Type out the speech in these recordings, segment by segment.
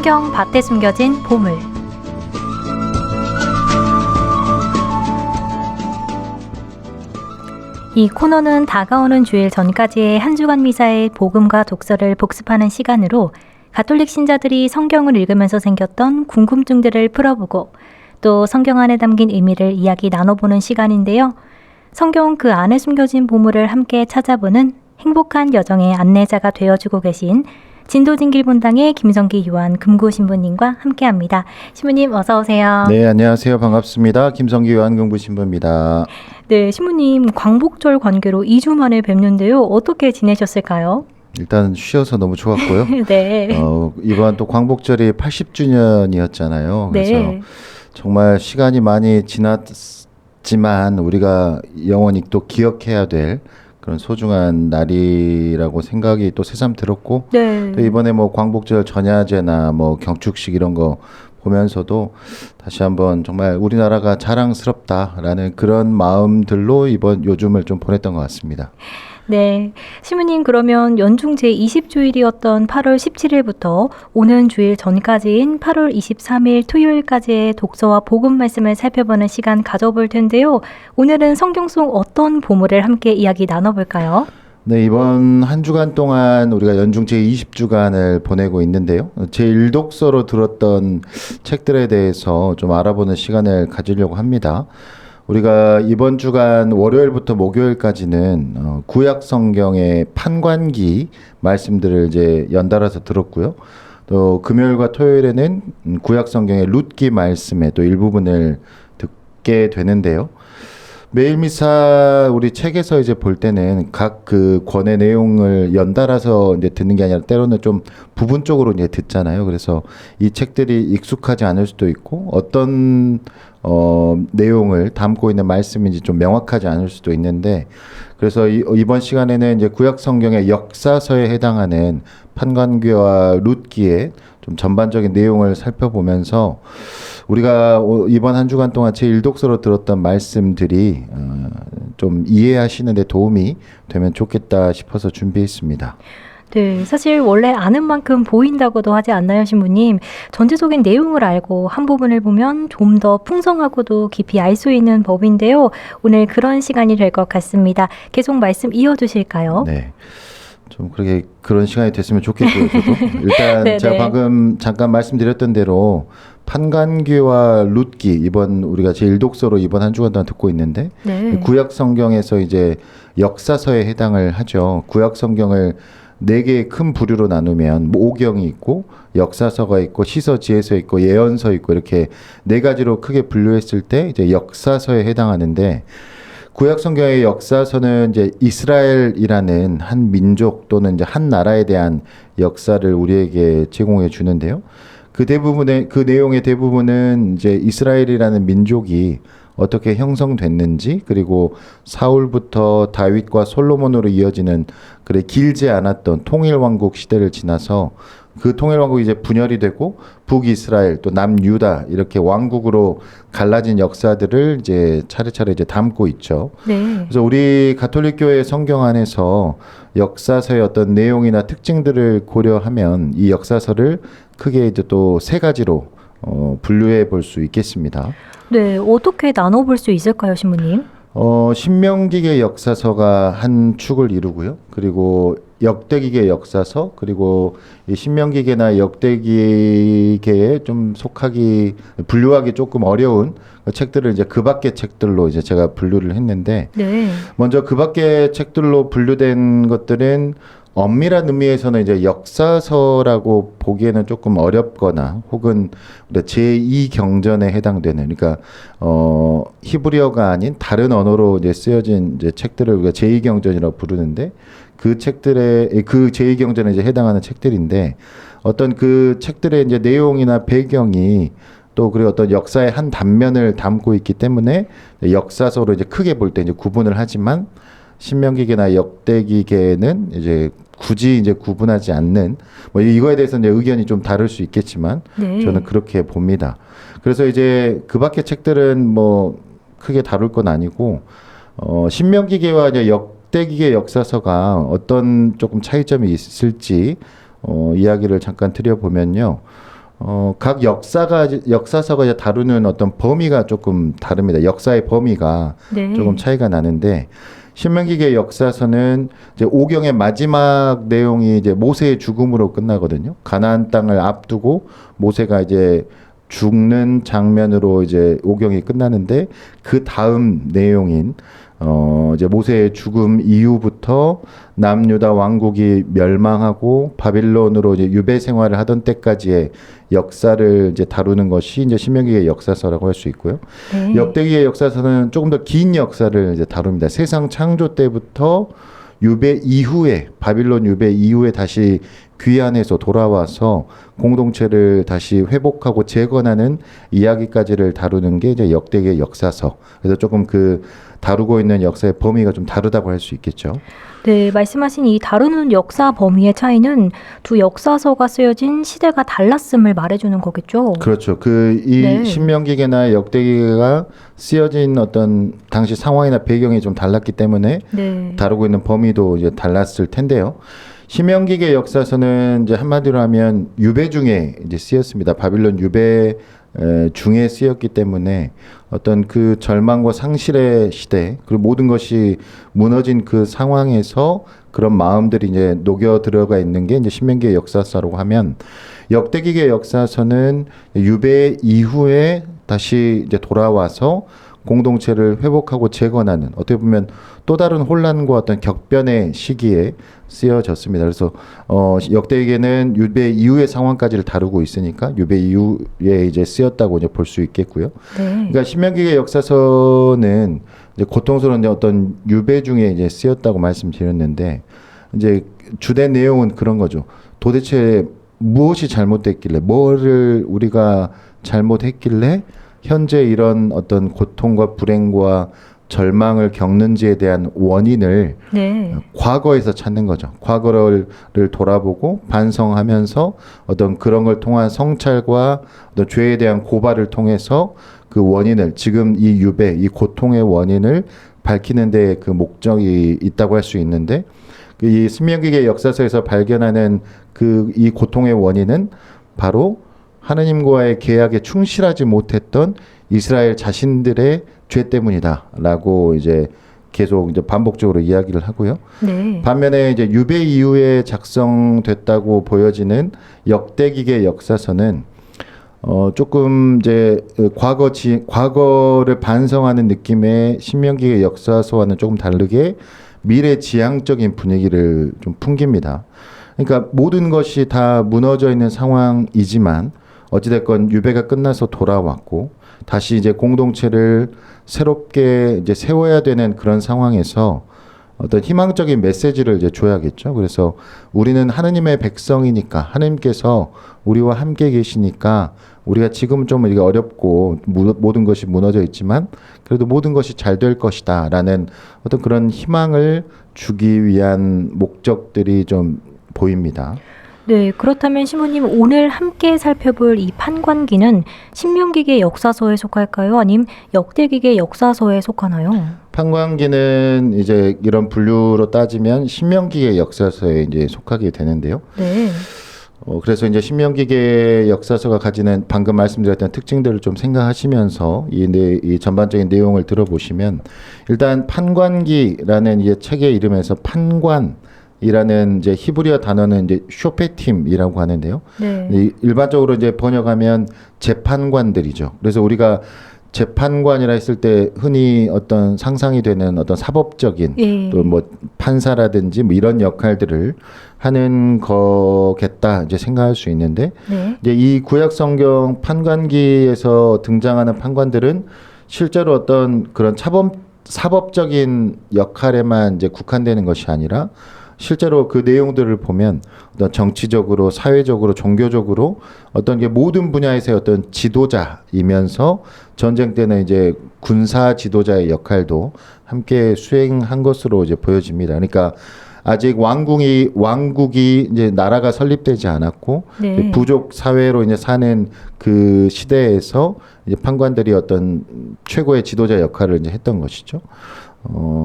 성경 밭에 숨겨진 보물. 이 코너는 다가오는 주일 전까지의 한 주간 미사의 복음과 독서를 복습하는 시간으로 가톨릭 신자들이 성경을 읽으면서 생겼던 궁금증들을 풀어보고 또 성경 안에 담긴 의미를 이야기 나눠보는 시간인데요. 성경 그 안에 숨겨진 보물을 함께 찾아보는 행복한 여정의 안내자가 되어주고 계신 진도진길 본당의 김성기 요한 금고 신부님과 함께합니다. 신부님 어서 오세요. 네, 안녕하세요. 반갑습니다. 김성기 요한 금고 신부입니다. 네, 신부님 광복절 관계로 2주 만에 뵙는데요. 어떻게 지내셨을까요? 일단 쉬어서 너무 좋았고요. 네. 이번 또 광복절이 80주년이었잖아요. 그래서 네. 정말 시간이 많이 지났지만 우리가 영원히 또 기억해야 될 그런 소중한 날이라고 생각이 또 새삼 들었고, 네. 또 이번에 뭐 광복절 전야제나 뭐 경축식 이런 거 보면서도 다시 한번 정말 우리나라가 자랑스럽다라는 그런 마음들로 요즘을 좀 보냈던 것 같습니다. 네. 신부님 그러면 연중 제20주일이었던 8월 17일부터 오는 주일 전까지인 8월 23일 토요일까지의 독서와 복음 말씀을 살펴보는 시간 가져볼 텐데요. 오늘은 성경 속 어떤 보물을 함께 이야기 나눠볼까요? 네, 이번 한 주간 동안 우리가 연중 제20주간을 보내고 있는데요. 제1독서로 들었던 책들에 대해서 좀 알아보는 시간을 가지려고 합니다. 우리가 이번 주간 월요일부터 목요일까지는 구약 성경의 판관기 말씀들을 이제 연달아서 들었고요. 또 금요일과 토요일에는 구약 성경의 룻기 말씀의 또 일부분을 듣게 되는데요. 매일 미사 우리 책에서 이제 볼 때는 각 그 권의 내용을 연달아서 이제 듣는 게 아니라 때로는 좀 부분적으로 이제 듣잖아요. 그래서 이 책들이 익숙하지 않을 수도 있고 어떤 내용을 담고 있는 말씀인지 좀 명확하지 않을 수도 있는데, 그래서 이번 시간에는 이제 구약 성경의 역사서에 해당하는 판관기와 룻기의 좀 전반적인 내용을 살펴보면서 우리가 이번 한 주간 동안 제1독서로 들었던 말씀들이 좀 이해하시는 데 도움이 되면 좋겠다 싶어서 준비했습니다. 네, 사실 원래 아는 만큼 보인다고도 하지 않나요, 신부님? 전체적인 내용을 알고 한 부분을 보면 좀 더 풍성하고도 깊이 알 수 있는 법인데요. 오늘 그런 시간이 될 것 같습니다. 계속 말씀 이어주실까요? 네. 좀 그런 시간이 됐으면 좋겠고요, 저도. 일단 네네. 제가 방금 잠깐 말씀드렸던 대로 판관기와 룻기, 이번 우리가 제1독서로 이번 한 주간 동안 듣고 있는데, 네. 구약 성경에서 이제 역사서에 해당을 하죠. 구약 성경을 4개의 큰 부류로 나누면 오경이 있고 역사서가 있고 시서, 지혜서 있고 예언서 있고 이렇게 4가지로 크게 분류했을 때 이제 역사서에 해당하는데, 구약 성경의 역사서는 이제 이스라엘이라는 한 민족 또는 이제 한 나라에 대한 역사를 우리에게 제공해 주는데요. 그 내용의 대부분은 이제 이스라엘이라는 민족이 어떻게 형성됐는지, 그리고 사울부터 다윗과 솔로몬으로 이어지는 길지 않았던 통일왕국 시대를 지나서 그 통일왕국이 이제 분열이 되고 북이스라엘 또 남유다 이렇게 왕국으로 갈라진 역사들을 이제 차례차례 이제 담고 있죠. 네. 그래서 우리 가톨릭 교회 성경 안에서 역사서의 어떤 내용이나 특징들을 고려하면 이 역사서를 크게 이제 또 3가지로 분류해 볼 수 있겠습니다. 네, 어떻게 나눠볼 수 있을까요, 신부님? 신명기의 역사서가 한 축을 이루고요. 그리고 역대기의 역사서, 그리고 이 신명기계나 역대기계에 좀 분류하기 조금 어려운 책들을 이제 그 밖의 책들로 이제 제가 분류를 했는데, 네. 먼저 그 밖의 책들로 분류된 것들은 엄밀한 의미에서는 이제 역사서라고 보기에는 조금 어렵거나 혹은 제2경전에 해당되는, 그러니까 히브리어가 아닌 다른 언어로 이제 쓰여진 이제 책들을 우리가 제2경전이라고 부르는데, 그 제2경전에 이제 해당하는 책들인데, 어떤 그 책들의 이제 내용이나 배경이 또 그리고 어떤 역사의 한 단면을 담고 있기 때문에 역사서로 이제 크게 볼 때 이제 구분을 하지만, 신명기계나 역대기계는 이제 굳이 이제 구분하지 않는, 뭐 이거에 대해서 이제 의견이 좀 다를 수 있겠지만 네. 저는 그렇게 봅니다. 그래서 이제 그 밖의 책들은 뭐 크게 다룰 건 아니고, 신명기계와 이제 역대기계 역사서가 어떤 조금 차이점이 있을지 이야기를 잠깐 드려보면요. 각 역사서가 이제 다루는 어떤 범위가 조금 다릅니다. 역사의 범위가 네. 조금 차이가 나는데 신명기의 역사서는 이제 오경의 마지막 내용이 이제 모세의 죽음으로 끝나거든요. 가나안 땅을 앞두고 모세가 이제 죽는 장면으로 이제 오경이 끝나는데 그 다음 내용인 이제 모세의 죽음 이후부터 남유다 왕국이 멸망하고 바빌론으로 이제 유배 생활을 하던 때까지의 역사를 이제 다루는 것이 이제 신명기의 역사서라고 할 수 있고요. 네. 역대기의 역사서는 조금 더 긴 역사를 이제 다룹니다. 세상 창조 때부터 유배 이후에 바빌론 유배 이후에 다시 귀환해서 돌아와서 공동체를 다시 회복하고 재건하는 이야기까지를 다루는 게 이제 역대기의 역사서. 그래서 조금 그 다루고 있는 역사의 범위가 좀 다르다고 할 수 있겠죠. 네, 말씀하신 이 다루는 역사 범위의 차이는 두 역사서가 쓰여진 시대가 달랐음을 말해주는 거겠죠. 그렇죠. 그 이 네. 신명기계나 역대기가 쓰여진 어떤 당시 상황이나 배경이 좀 달랐기 때문에 네. 다루고 있는 범위도 이제 달랐을 텐데요. 신명기계 역사서는 이제 한마디로 하면 유배 중에 이제 쓰였습니다. 바빌론 유배 중에 쓰였기 때문에 어떤 그 절망과 상실의 시대 그리고 모든 것이 무너진 그 상황에서 그런 마음들이 이제 녹여 들어가 있는 게 이제 신명기의 역사서라고 하면 역대기의 역사서는 유배 이후에 다시 이제 돌아와서 공동체를 회복하고 재건하는 어떻게 보면 또 다른 혼란과 어떤 격변의 시기에 쓰여졌습니다. 그래서 역대기에는 유배 이후의 상황까지를 다루고 있으니까 유배 이후에 이제 쓰였다고 이제 볼 수 있겠고요. 네. 그러니까 신명기의 역사서는 이제 고통스러운 어떤 유배 중에 이제 쓰였다고 말씀드렸는데 이제 주된 내용은 그런 거죠. 도대체 무엇이 잘못됐길래 뭐를 우리가 잘못했길래 현재 이런 어떤 고통과 불행과 절망을 겪는지에 대한 원인을 네. 과거에서 찾는 거죠. 과거를 돌아보고 반성하면서 어떤 그런 걸 통한 성찰과 어떤 죄에 대한 고발을 통해서 그 원인을 지금 이 유배, 이 고통의 원인을 밝히는 데 그 목적이 있다고 할 수 있는데 이 신명기의 역사서에서 발견하는 그 이 고통의 원인은 바로 하느님과의 계약에 충실하지 못했던 이스라엘 자신들의 죄 때문이다라고 이제 계속 이제 반복적으로 이야기를 하고요. 네. 반면에 이제 유배 이후에 작성됐다고 보여지는 역대기의 역사서는 조금 이제 과거를 반성하는 느낌의 신명기의 역사서와는 조금 다르게 미래지향적인 분위기를 좀 풍깁니다. 그러니까 모든 것이 다 무너져 있는 상황이지만 어찌됐건 유배가 끝나서 돌아왔고 다시 이제 공동체를 새롭게 이제 세워야 되는 그런 상황에서 어떤 희망적인 메시지를 이제 줘야겠죠. 그래서 우리는 하느님의 백성이니까 하느님께서 우리와 함께 계시니까 우리가 지금은 좀 이게 어렵고 모든 것이 무너져 있지만 그래도 모든 것이 잘 될 것이다라는 어떤 그런 희망을 주기 위한 목적들이 좀 보입니다. 네, 그렇다면 신부님 오늘 함께 살펴볼 이 판관기는 신명기계 역사서에 속할까요? 아님 역대기계 역사서에 속하나요? 판관기는 이제 이런 분류로 따지면 신명기의 역사서에 이제 속하게 되는데요. 네. 그래서 이제 신명기계 역사서가 가지는 방금 말씀드렸던 특징들을 좀 생각하시면서 이 전반적인 내용을 들어보시면 일단 판관기라는 이 책의 이름에서 판관이라는 이제 히브리어 단어는 이제 쇼페팀이라고 하는데요. 네. 일반적으로 이제 번역하면 재판관들이죠. 그래서 우리가 재판관이라 했을 때 흔히 어떤 상상이 되는 어떤 사법적인 예. 또 뭐 판사라든지 뭐 이런 역할들을 하는 거겠다 이제 생각할 수 있는데 네. 이제 이 구약 성경 판관기에서 등장하는 판관들은 실제로 어떤 그런 사법적인 역할에만 이제 국한되는 것이 아니라 실제로 그 내용들을 보면 어떤 정치적으로, 사회적으로, 종교적으로 어떤 게 모든 분야에서의 어떤 지도자이면서 전쟁 때는 이제 군사 지도자의 역할도 함께 수행한 것으로 이제 보여집니다. 그러니까 아직 왕국이 이제 나라가 설립되지 않았고 네. 부족 사회로 이제 사는 그 시대에서 이제 판관들이 어떤 최고의 지도자 역할을 이제 했던 것이죠.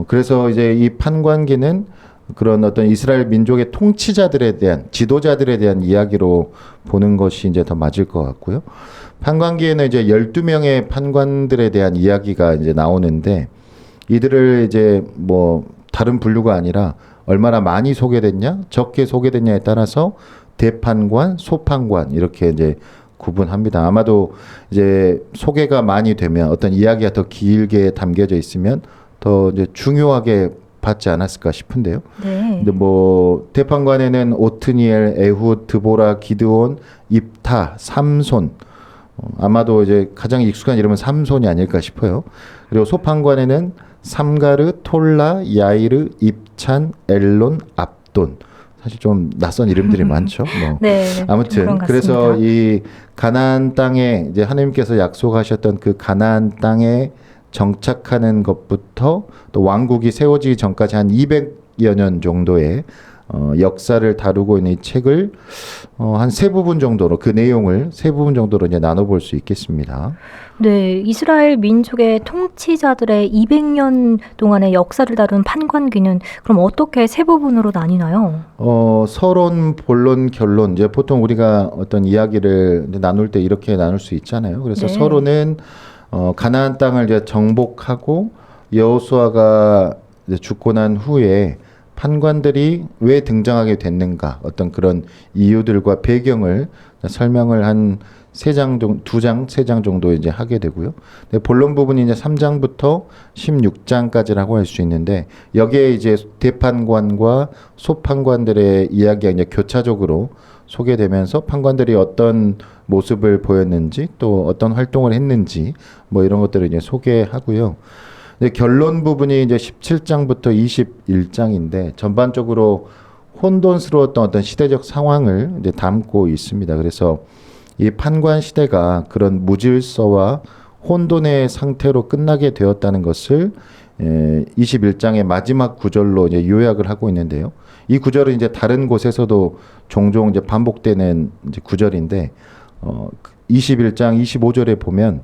그래서 이제 이 판관기는 그런 어떤 이스라엘 민족의 통치자들에 대한 지도자들에 대한 이야기로 보는 것이 이제 더 맞을 것 같고요. 판관기에는 이제 12명의 판관들에 대한 이야기가 이제 나오는데 이들을 이제 뭐 다른 분류가 아니라 얼마나 많이 소개됐냐, 적게 소개됐냐에 따라서 대판관, 소판관 이렇게 이제 구분합니다. 아마도 이제 소개가 많이 되면 어떤 이야기가 더 길게 담겨져 있으면 더 이제 중요하게 받지 않았을까 싶은데요. 네. 근데 뭐 대판관에는 오트니엘, 에훗, 드보라, 기드온, 입타, 삼손 아마도 이제 가장 익숙한 이름은 삼손이 아닐까 싶어요. 그리고 소판관에는 삼가르, 톨라, 야이르, 입찬, 엘론, 압돈. 사실 좀 낯선 이름들이 많죠. 뭐. 네. 아무튼 그래서 이 가나안 땅에 이제 하나님께서 약속하셨던 그 가나안 땅에 정착하는 것부터 또 왕국이 세워지기 전까지 한 200여 년 정도의 역사를 다루고 있는 이 책을 한 세 부분 정도로 그 내용을 세 부분 정도로 이제 나눠볼 수 있겠습니다. 네, 이스라엘 민족의 통치자들의 200년 동안의 역사를 다룬 판관기는 그럼 어떻게 세 부분으로 나뉘나요? 서론, 본론, 결론. 이제 보통 우리가 어떤 이야기를 이제 나눌 때 이렇게 나눌 수 있잖아요. 그래서 네. 서론은 가나안 땅을 이제 정복하고 여호수아가 이제 죽고 난 후에 판관들이 왜 등장하게 됐는가 어떤 그런 이유들과 배경을 설명을 한 세 장 정도, 세 장 정도 이제 하게 되고요. 근데 본론 부분이 이제 3장부터 16장까지라고 할 수 있는데 여기에 이제 대판관과 소판관들의 이야기가 이제 교차적으로 소개되면서 판관들이 어떤 모습을 보였는지 또 어떤 활동을 했는지 뭐 이런 것들을 이제 소개하고요. 이제 결론 부분이 이제 17장부터 21장인데 전반적으로 혼돈스러웠던 어떤 시대적 상황을 이제 담고 있습니다. 그래서 이 판관 시대가 그런 무질서와 혼돈의 상태로 끝나게 되었다는 것을 21장의 마지막 구절로 이제 요약을 하고 있는데요. 이 구절은 이제 다른 곳에서도 종종 이제 반복되는 이제 구절인데 21장 25절에 보면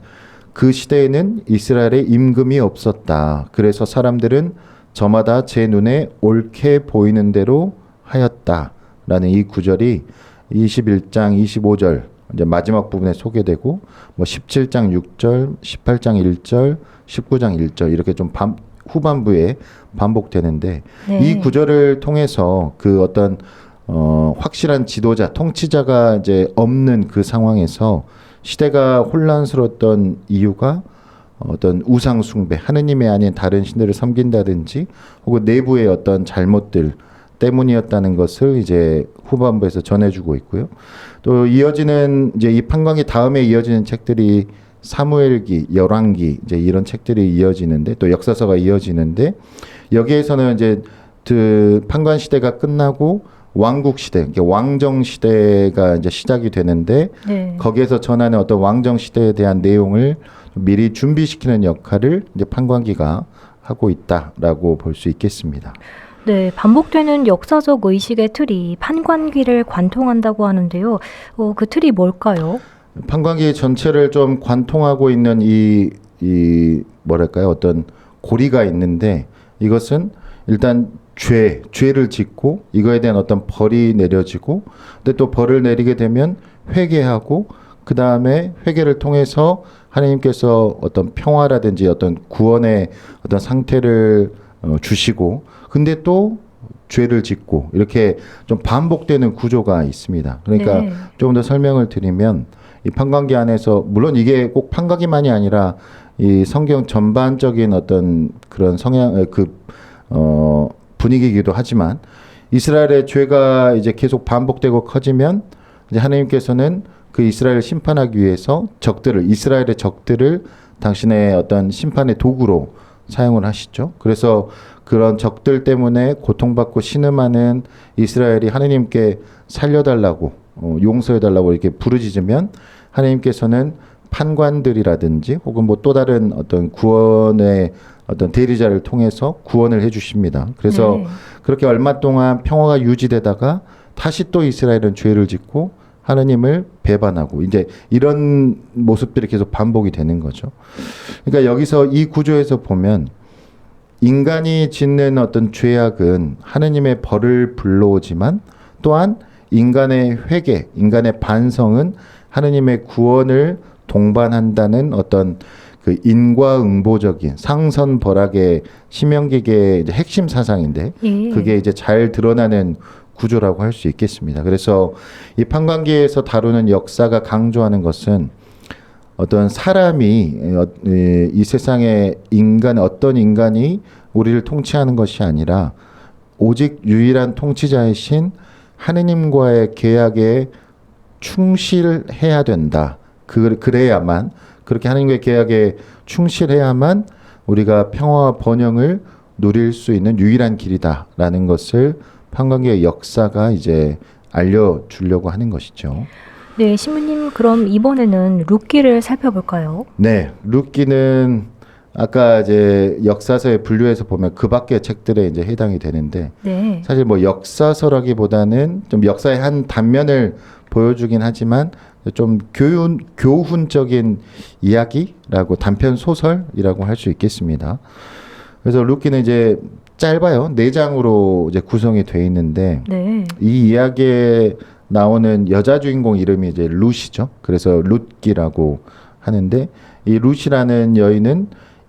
그 시대에는 이스라엘에 임금이 없었다. 그래서 사람들은 저마다 제 눈에 옳게 보이는 대로 하였다라는 이 구절이 21장 25절 이제 마지막 부분에 소개되고 뭐 17장 6절, 18장 1절, 19장 1절 이렇게 좀 후반부에 반복되는데 네. 이 구절을 통해서 그 어떤 확실한 지도자, 통치자가 이제 없는 그 상황에서 시대가 혼란스러웠던 이유가 어떤 우상 숭배, 하느님이 아닌 다른 신들을 섬긴다든지 혹은 내부의 어떤 잘못들 때문이었다는 것을 이제 후반부에서 전해주고 있고요. 또 이어지는 이제 이 판관기 다음에 이어지는 책들이 사무엘기, 열왕기 이제 이런 책들이 이어지는데 또 역사서가 이어지는데 여기에서는 이제 그 판관 시대가 끝나고 왕국 시대, 왕정 시대가 이제 시작이 되는데 네. 거기에서 전하는 어떤 왕정 시대에 대한 내용을 미리 준비시키는 역할을 이제 판관기가 하고 있다라고 볼 수 있겠습니다. 네, 반복되는 역사적 의식의 틀이 판관기를 관통한다고 하는데요. 그 틀이 뭘까요? 판관기 전체를 좀 관통하고 있는 이 뭐랄까요? 어떤 고리가 있는데 이것은 일단 죄를 짓고 이거에 대한 어떤 벌이 내려지고 근데 또 벌을 내리게 되면 회개하고 그 다음에 회개를 통해서 하나님께서 어떤 평화라든지 어떤 구원의 어떤 상태를 주시고 근데 또 죄를 짓고 이렇게 좀 반복되는 구조가 있습니다. 그러니까 네. 조금 더 설명을 드리면 이 판관기 안에서 물론 이게 꼭 판관기만이 아니라 이 성경 전반적인 어떤 그런 성향 분위기이기도 하지만 이스라엘의 죄가 이제 계속 반복되고 커지면 이제 하나님께서는 그 이스라엘을 심판하기 위해서 이스라엘의 적들을 당신의 어떤 심판의 도구로 사용을 하시죠. 그래서 그런 적들 때문에 고통받고 신음하는 이스라엘이 하나님께 살려달라고 용서해달라고 이렇게 부르짖으면 하나님께서는 판관들이라든지 혹은 뭐 또 다른 어떤 구원의 어떤 대리자를 통해서 구원을 해주십니다. 그래서 네. 그렇게 얼마 동안 평화가 유지되다가 다시 또 이스라엘은 죄를 짓고 하나님을 배반하고 이제 이런 모습들이 계속 반복이 되는 거죠. 그러니까 여기서 이 구조에서 보면 인간이 짓는 어떤 죄악은 하느님의 벌을 불러오지만 또한 인간의 회개, 인간의 반성은 하느님의 구원을 동반한다는 어떤 그 인과응보적인 상선벌악의 신명기계의 이제 핵심 사상인데 예. 그게 이제 잘 드러나는 구조라고 할 수 있겠습니다. 그래서 이 판관계에서 다루는 역사가 강조하는 것은 어떤 사람이 이 세상의 어떤 인간이 우리를 통치하는 것이 아니라 오직 유일한 통치자이신 하느님과의 계약에 충실해야 된다. 그래야만 그렇게 하나님과의 계약에 충실해야만 우리가 평화와 번영을 누릴 수 있는 유일한 길이다라는 것을 판관계의 역사가 이제 알려주려고 하는 것이죠. 네, 신부님 그럼 이번에는 룻기를 살펴볼까요? 네, 룻기는 아까 이제 역사서에 분류해서 보면 그 밖의 책들에 이제 해당이 되는데 네. 사실 뭐 역사서라기보다는 좀 역사의 한 단면을 보여주긴 하지만 좀 교훈적인 이야기라고 단편 소설이라고 할 수 있겠습니다. 그래서 룻기는 이제 짧아요. 4장으로 이제 구성이 돼 있는데 네. 이 이야기에 나오는 여자 주인공 이름이 이제 룻이죠. 그래서 룻기라고 하는데 이 룻이라는 여인은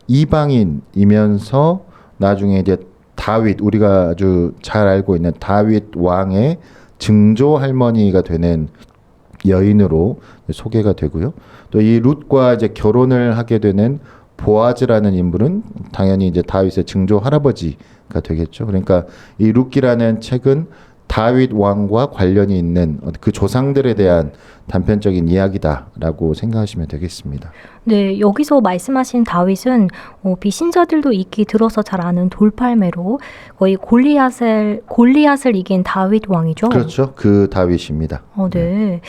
이방인이면서 나중에 이제 다윗 우리가 아주 잘 알고 있는 다윗 왕의 증조 할머니가 되는 여인으로 소개가 되고요. 또 이 룻과 이제 결혼을 하게 되는 보아즈라는 인물은 당연히 이제 다윗의 증조 할아버지가 되겠죠. 그러니까 이 룻기라는 책은 다윗 왕과 관련이 있는 그 조상들에 대한 단편적인 이야기다라고 생각하시면 되겠습니다. 네, 여기서 말씀하신 다윗은 비신자들도 익히 들어서 잘 아는 돌팔매로 거의 골리앗을 이긴 다윗 왕이죠. 그렇죠. 그 다윗입니다. 네.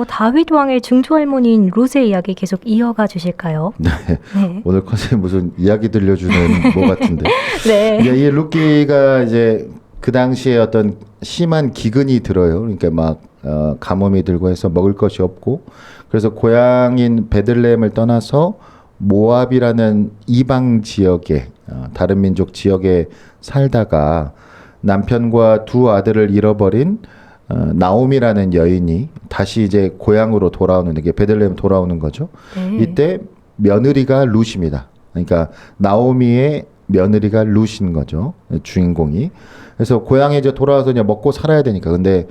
다윗 왕의 증조할머니인 룻의 이야기 계속 이어가 주실까요? 네. 네. 오늘 컨셉 무슨 이야기 들려주는 뭐 같은데. 네. 이 룻기가 이제 그 당시에 어떤 심한 기근이 들어요. 그러니까 막 가뭄이 들고 해서 먹을 것이 없고 그래서 고향인 베들레헴을 떠나서 모압이라는 이방 지역에 다른 민족 지역에 살다가 남편과 두 아들을 잃어버린 나오미라는 여인이 다시 이제 고향으로 돌아오는 게 베들레헴 돌아오는 거죠. 네. 이때 며느리가 룻입니다. 그러니까 나오미의 며느리가 룻인 거죠. 주인공이. 그래서 고향에 이제 돌아와서 이제 먹고 살아야 되니까. 근데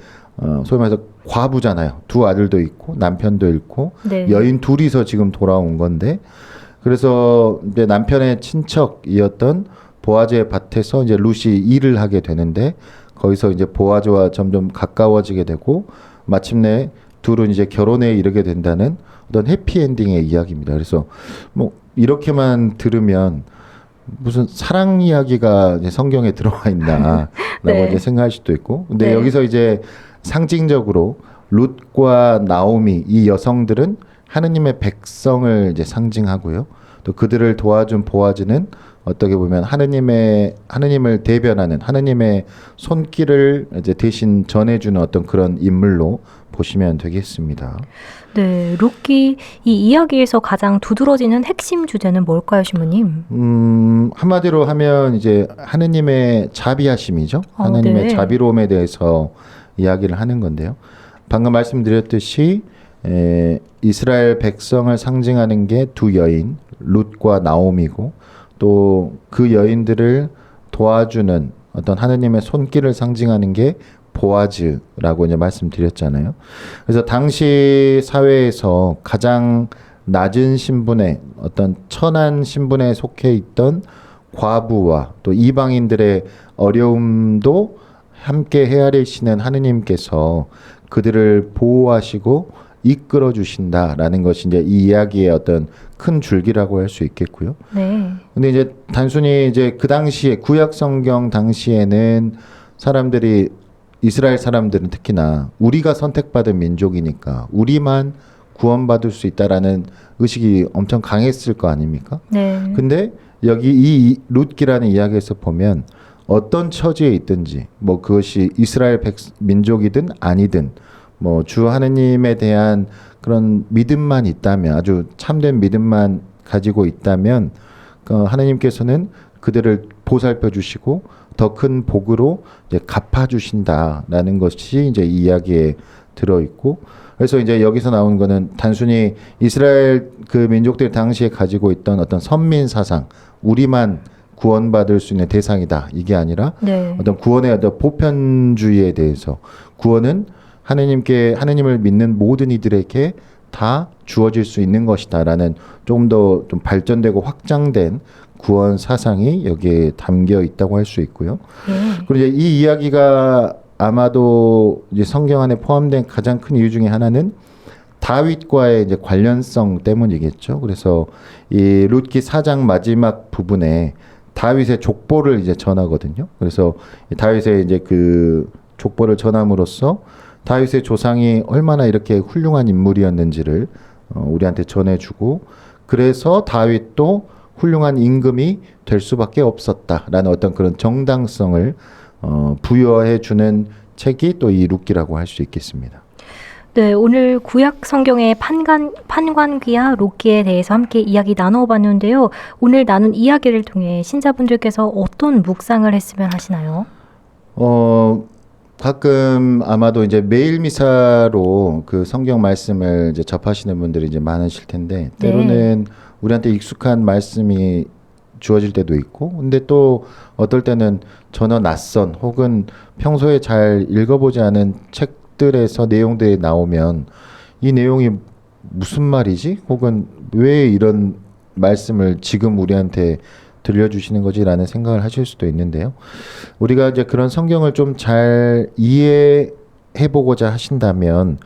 소위 말해서 과부잖아요. 두 아들도 있고 남편도 있고 네. 여인 둘이서 지금 돌아온 건데 그래서 이제 남편의 친척이었던 보아즈의 밭에서 이제 룻이 일을 하게 되는데 거기서 이제 보아즈와 점점 가까워지게 되고 마침내 둘은 이제 결혼에 이르게 된다는 어떤 해피엔딩의 이야기입니다. 그래서 뭐 이렇게만 들으면 무슨 사랑 이야기가 이제 성경에 들어와 있나라고 네. 이제 생각할 수도 있고, 근데 네. 여기서 이제 상징적으로 룻과 나오미 이 여성들은 하느님의 백성을 이제 상징하고요. 또 그들을 도와준 보아즈는 어떻게 보면 하느님을 대변하는 하느님의 손길을 이제 대신 전해주는 어떤 그런 인물로 보시면 되겠습니다. 네, 룻기 이 이야기에서 가장 두드러지는 핵심 주제는 뭘까요, 신부님? 한마디로 하면 이제 하느님의 자비하심이죠. 하느님의 네. 자비로움에 대해서 이야기를 하는 건데요. 방금 말씀드렸듯이 이스라엘 백성을 상징하는 게 두 여인, 룻과 나오미고 또 그 여인들을 도와주는 어떤 하느님의 손길을 상징하는 게 보아즈라고 이제 말씀드렸잖아요. 그래서 당시 사회에서 가장 낮은 신분의 어떤 천한 신분에 속해 있던 과부와 또 이방인들의 어려움도 함께 헤아리시는 하느님께서 그들을 보호하시고 이끌어 주신다라는 것이 이제 이 이야기의 어떤 큰 줄기라고 할 수 있겠고요. 네. 근데 이제 단순히 이제 그 당시에 구약 성경 당시에는 사람들이 이스라엘 사람들은 특히나 우리가 선택받은 민족이니까 우리만 구원받을 수 있다라는 의식이 엄청 강했을 거 아닙니까? 네. 근데 여기 이 룻기라는 이야기에서 보면 어떤 처지에 있든지 뭐 그것이 이스라엘 민족이든 아니든 뭐 주 하느님에 대한 그런 믿음만 있다면 아주 참된 믿음만 가지고 있다면 하느님께서는 그들을 보살펴 주시고 더 큰 복으로 이제 갚아 주신다라는 것이 이제 이 이야기에 들어 있고, 그래서 이제 여기서 나온 거는 단순히 이스라엘 그 민족들이 당시에 가지고 있던 어떤 선민 사상, 우리만 구원받을 수 있는 대상이다, 이게 아니라 네. 어떤 구원의 어떤 보편주의에 대해서, 구원은 하느님을 믿는 모든 이들에게 다 주어질 수 있는 것이다라는 조금 더 좀 발전되고 확장된 구원 사상이 여기에 담겨 있다고 할 수 있고요. 예. 그리고 이제 이 이야기가 아마도 이제 성경 안에 포함된 가장 큰 이유 중에 하나는 다윗과의 이제 관련성 때문이겠죠. 그래서 이 룻기 4장 마지막 부분에 다윗의 족보를 이제 전하거든요. 그래서 다윗의 이제 그 족보를 전함으로써 다윗의 조상이 얼마나 이렇게 훌륭한 인물이었는지를 우리한테 전해주고, 그래서 다윗도 훌륭한 임금이 될 수밖에 없었다라는 어떤 그런 정당성을 부여해 주는 책이 또 이 룻기라고 할 수 있겠습니다. 네, 오늘 구약 성경의 판관기와 룻기에 대해서 함께 이야기 나눠봤는데요. 오늘 나눈 이야기를 통해 신자분들께서 어떤 묵상을 했으면 하시나요? 가끔 아마도 이제 매일 미사로 그 성경 말씀을 이제 접하시는 분들이 이제 많으실 텐데, 네. 때로는 우리한테 익숙한 말씀이 주어질 때도 있고, 근데 또 어떨 때는 전혀 낯선 혹은 평소에 잘 읽어보지 않은 책들에서 내용들이 나오면 이 내용이 무슨 말이지? 혹은 왜 이런 말씀을 지금 우리한테 들려주시는 거지라는 생각을 하실 수도 있는데요. 우리가 이제 그런 성경을 좀 잘 이해해보고자 하신다면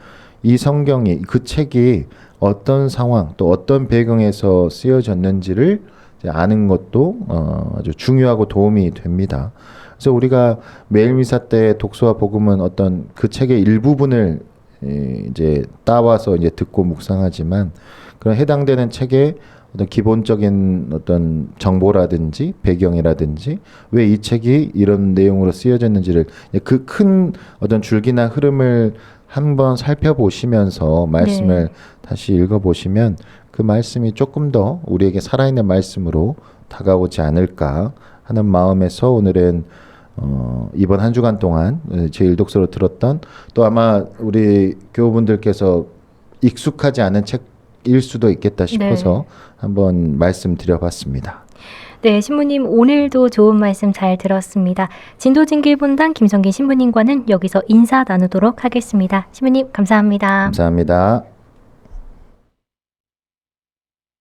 이 성경이, 그 책이 어떤 상황 또 어떤 배경에서 쓰여졌는지를 이제 아는 것도 아주 중요하고 도움이 됩니다. 그래서 우리가 매일 미사 때 독서와 복음은 어떤 그 책의 일부분을 이제 따와서 이제 듣고 묵상하지만, 그런 해당되는 책의 어떤 기본적인 어떤 정보라든지 배경이라든지 왜 이 책이 이런 내용으로 쓰여졌는지를 그 큰 어떤 줄기나 흐름을 한번 살펴보시면서 말씀을 다시 읽어보시면 그 말씀이 조금 더 우리에게 살아있는 말씀으로 다가오지 않을까 하는 마음에서 오늘은 이번 한 주간 동안 제 일독서로 들었던, 또 아마 우리 교우분들께서 익숙하지 않은 책일 수도 있겠다 싶어서 한번 말씀드려봤습니다. 네, 신부님 오늘도 좋은 말씀 잘 들었습니다. 진도진길본당 김성긴 신부님과는 여기서 인사 나누도록 하겠습니다. 신부님 감사합니다. 감사합니다.